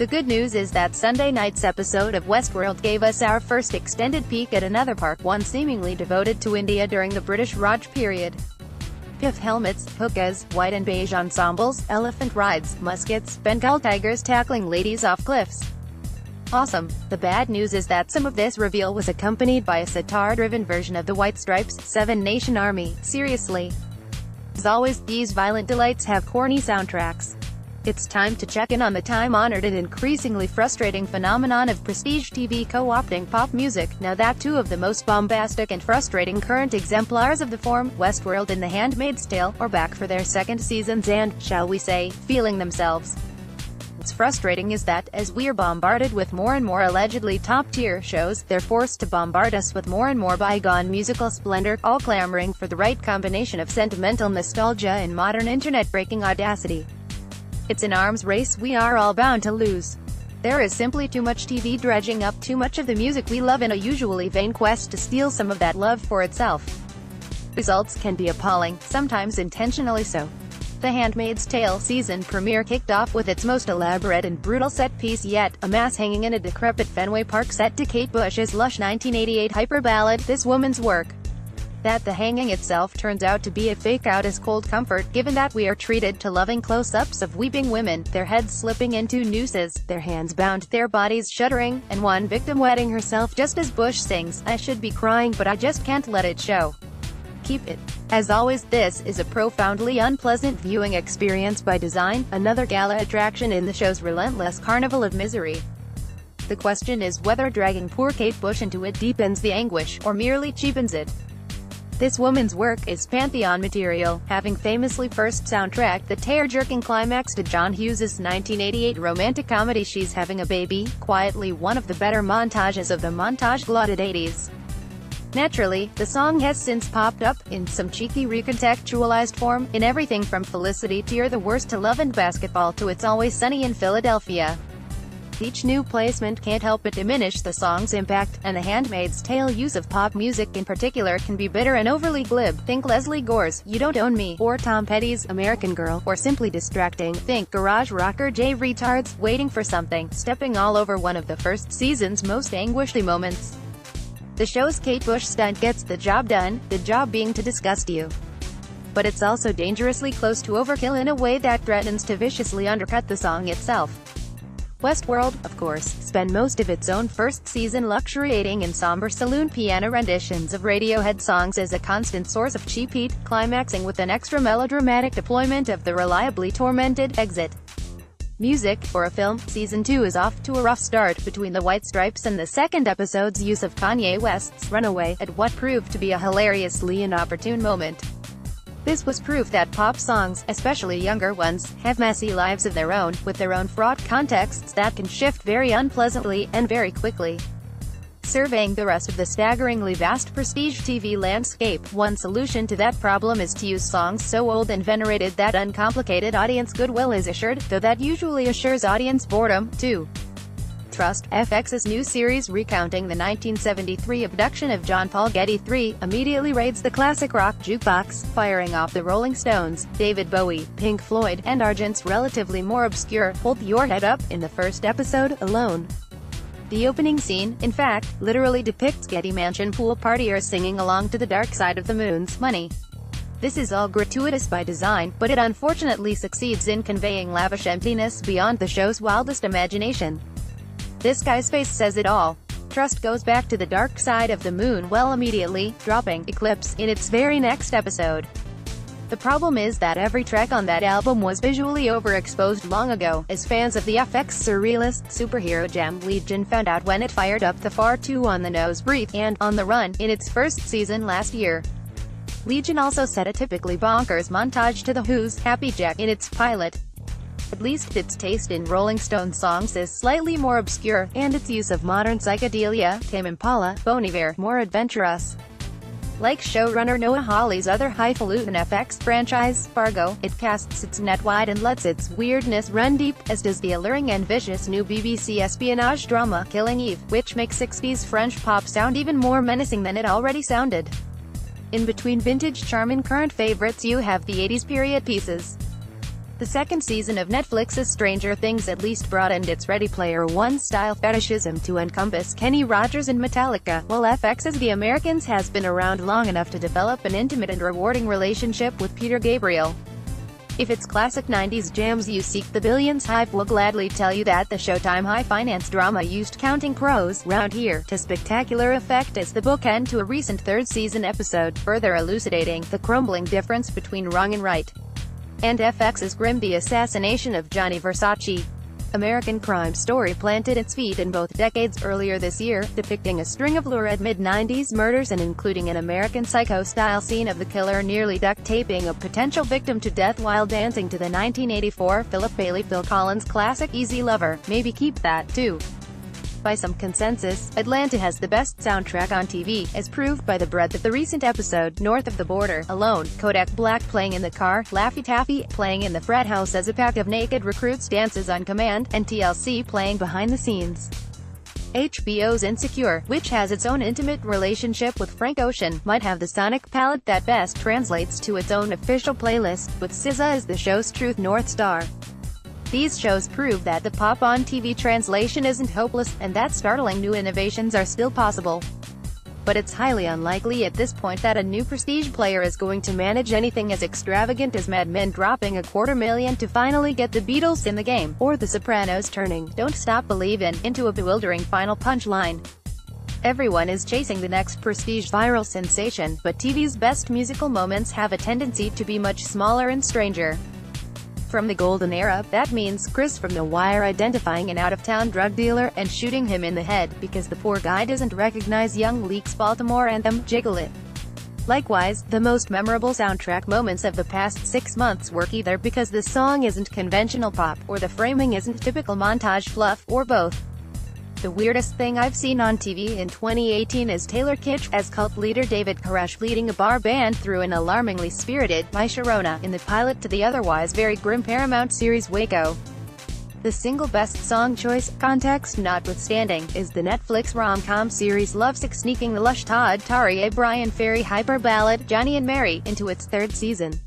The good news is that Sunday night's episode of Westworld gave us our first extended peek at another park, one seemingly devoted to India during the British Raj period. Pith helmets, hookahs, white-and-beige ensembles, elephant rides, muskets, Bengal tigers tackling ladies off cliffs. Awesome. The bad news is that some of this reveal was accompanied by a sitar-driven version of the White Stripes' Seven Nation Army. Seriously. As always, these violent delights have corny soundtracks. It's time to check in on the time-honored and increasingly frustrating phenomenon of prestige TV co-opting pop music, now that two of the most bombastic and frustrating current exemplars of the form, Westworld and The Handmaid's Tale, are back for their second seasons and, shall we say, feeling themselves. What's frustrating is that, as we're bombarded with more and more allegedly top-tier shows, they're forced to bombard us with more and more bygone musical splendor, all clamoring for the right combination of sentimental nostalgia and modern internet-breaking audacity. It's an arms race we are all bound to lose. There is simply too much TV dredging up too much of the music we love in a usually vain quest to steal some of that love for itself. Results can be appalling, sometimes intentionally so. The Handmaid's Tale season premiere kicked off with its most elaborate and brutal set piece yet, a mass hanging in a decrepit Fenway Park set to Kate Bush's lush 1988 hyper ballad, This Woman's Work. That the hanging itself turns out to be a fake-out is cold comfort, given that we are treated to loving close-ups of weeping women, their heads slipping into nooses, their hands bound, their bodies shuddering, and one victim wetting herself just as Bush sings, I should be crying but I just can't let it show. Keep it. As always, this is a profoundly unpleasant viewing experience by design, another gala attraction in the show's relentless carnival of misery. The question is whether dragging poor Kate Bush into it deepens the anguish, or merely cheapens it. This Woman's Work is Pantheon material, having famously first soundtracked the tear-jerking climax to John Hughes's 1988 romantic comedy She's Having a Baby, quietly one of the better montages of the montage-glutted 80s. Naturally, the song has since popped up, in some cheeky recontextualized form, in everything from Felicity to You're the Worst to Love and Basketball to It's Always Sunny in Philadelphia. Each new placement can't help but diminish the song's impact, and The Handmaid's Tale use of pop music in particular can be bitter and overly glib. Think Leslie Gore's You Don't Own Me, or Tom Petty's American Girl, or simply distracting. Think garage rocker J Retards, Waiting for Something, stepping all over one of the first season's most anguishing moments. The show's Kate Bush stunt gets the job done, the job being to disgust you. But it's also dangerously close to overkill in a way that threatens to viciously undercut the song itself. Westworld, of course, spent most of its own first season luxuriating in somber saloon piano renditions of Radiohead songs as a constant source of cheap heat, climaxing with an extra melodramatic deployment of the reliably tormented exit music. For a film, Season 2 is off to a rough start between the White Stripes and the second episode's use of Kanye West's Runaway, at what proved to be a hilariously inopportune moment. This was proof that pop songs, especially younger ones, have messy lives of their own, with their own fraught contexts that can shift very unpleasantly, and very quickly. Surveying the rest of the staggeringly vast prestige TV landscape, one solution to that problem is to use songs so old and venerated that uncomplicated audience goodwill is assured, though that usually assures audience boredom, too. Trust. FX's new series recounting the 1973 abduction of John Paul Getty III immediately raids the classic rock jukebox, firing off the Rolling Stones, David Bowie, Pink Floyd, and Argent's relatively more obscure Hold Your Head Up in the first episode alone. The opening scene, in fact, literally depicts Getty Mansion pool partiers singing along to the Dark Side of the Moon's Money. This is all gratuitous by design, but it unfortunately succeeds in conveying lavish emptiness beyond the show's wildest imagination. This guy's face says it all. Trust goes back to the Dark Side of the Moon well immediately, dropping Eclipse in its very next episode. The problem is that every track on that album was visually overexposed long ago, as fans of the FX surrealist superhero gem Legion found out when it fired up the far too on-the-nose Breathe and On the Run in its first season last year. Legion also set a typically bonkers montage to The Who's Happy Jack in its pilot. At least its taste in Rolling Stone songs is slightly more obscure, and its use of modern psychedelia, Tame Impala, Bon Iver, more adventurous. Like showrunner Noah Hawley's other highfalutin FX franchise, Fargo, it casts its net wide and lets its weirdness run deep, as does the alluring and vicious new BBC espionage drama, Killing Eve, which makes 60s French pop sound even more menacing than it already sounded. In between vintage charm and current favorites you have the 80s period pieces. The second season of Netflix's Stranger Things at least broadened its Ready Player One style fetishism to encompass Kenny Rogers and Metallica, while FX's The Americans has been around long enough to develop an intimate and rewarding relationship with Peter Gabriel. If it's classic 90s jams you seek, the Billions hype will gladly tell you that the Showtime high-finance drama used Counting Crows round here to spectacular effect as the bookend to a recent third-season episode, further elucidating the crumbling difference between wrong and right. And FX's grim The Assassination of Gianni Versace. American Crime Story planted its feet in both decades earlier this year, depicting a string of lurid mid-90s murders and including an American Psycho-style scene of the killer nearly duct-taping a potential victim to death while dancing to the 1984 Philip Bailey-Phil Collins classic Easy Lover, Maybe Keep That, Too. By some consensus, Atlanta has the best soundtrack on TV, as proved by the breadth of the recent episode, North of the Border, Alone, Kodak Black playing in the car, Laffy Taffy playing in the frat house as a pack of naked recruits dances on command, and TLC playing behind the scenes. HBO's Insecure, which has its own intimate relationship with Frank Ocean, might have the sonic palette that best translates to its own official playlist, with SZA as the show's truth north star. These shows prove that the pop-on-TV translation isn't hopeless, and that startling new innovations are still possible. But it's highly unlikely at this point that a new prestige player is going to manage anything as extravagant as Mad Men dropping $250,000 to finally get the Beatles in the game, or The Sopranos turning "Don't Stop Believin'" into a bewildering final punchline. Everyone is chasing the next prestige viral sensation, but TV's best musical moments have a tendency to be much smaller and stranger. From the golden era, that means Chris from The Wire identifying an out-of-town drug dealer and shooting him in the head because the poor guy doesn't recognize Young Leak's Baltimore anthem, Jiggle It. Likewise, the most memorable soundtrack moments of the past 6 months work either because the song isn't conventional pop, or the framing isn't typical montage fluff, or both. The weirdest thing I've seen on TV in 2018 is Taylor Kitsch, as cult leader David Koresh leading a bar band through an alarmingly spirited My Sharona in the pilot to the otherwise very grim Paramount series Waco. The single best song choice, context notwithstanding, is the Netflix rom-com series Lovesick sneaking the lush Todd Tari Brian Ferry hyper ballad, Johnny and Mary, into its third season.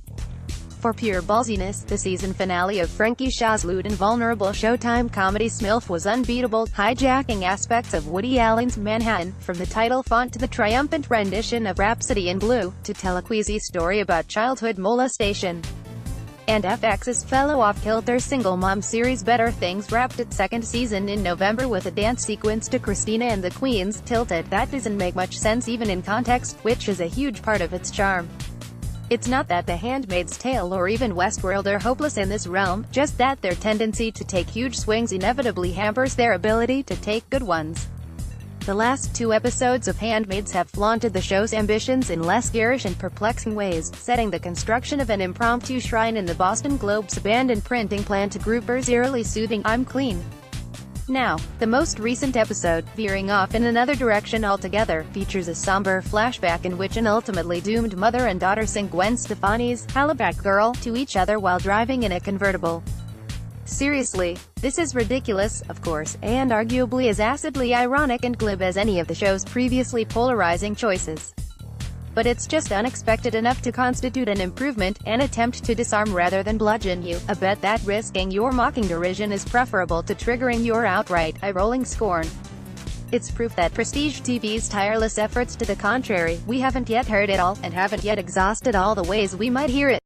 For pure ballsiness, the season finale of Frankie Shaw's lewd and vulnerable Showtime comedy Smilf was unbeatable, hijacking aspects of Woody Allen's Manhattan, from the title font to the triumphant rendition of Rhapsody in Blue, to tell a queasy story about childhood molestation. And FX's fellow off-kilter single mom series Better Things wrapped its second season in November with a dance sequence to Christina and the Queens, Tilted, that doesn't make much sense even in context, which is a huge part of its charm. It's not that The Handmaid's Tale or even Westworld are hopeless in this realm, just that their tendency to take huge swings inevitably hampers their ability to take good ones. The last 2 episodes of Handmaids have flaunted the show's ambitions in less garish and perplexing ways, setting the construction of an impromptu shrine in the Boston Globe's abandoned printing plant to Grouper's eerily soothing "I'm clean." Now, the most recent episode, veering off in another direction altogether, features a somber flashback in which an ultimately doomed mother and daughter sing Gwen Stefani's "Hollaback Girl" to each other while driving in a convertible. Seriously, this is ridiculous, of course, and arguably as acidly ironic and glib as any of the show's previously polarizing choices. But it's just unexpected enough to constitute an improvement, an attempt to disarm rather than bludgeon you, a bet that risking your mocking derision is preferable to triggering your outright, eye-rolling scorn. It's proof that prestige TV's tireless efforts to the contrary, we haven't yet heard it all, and haven't yet exhausted all the ways we might hear it.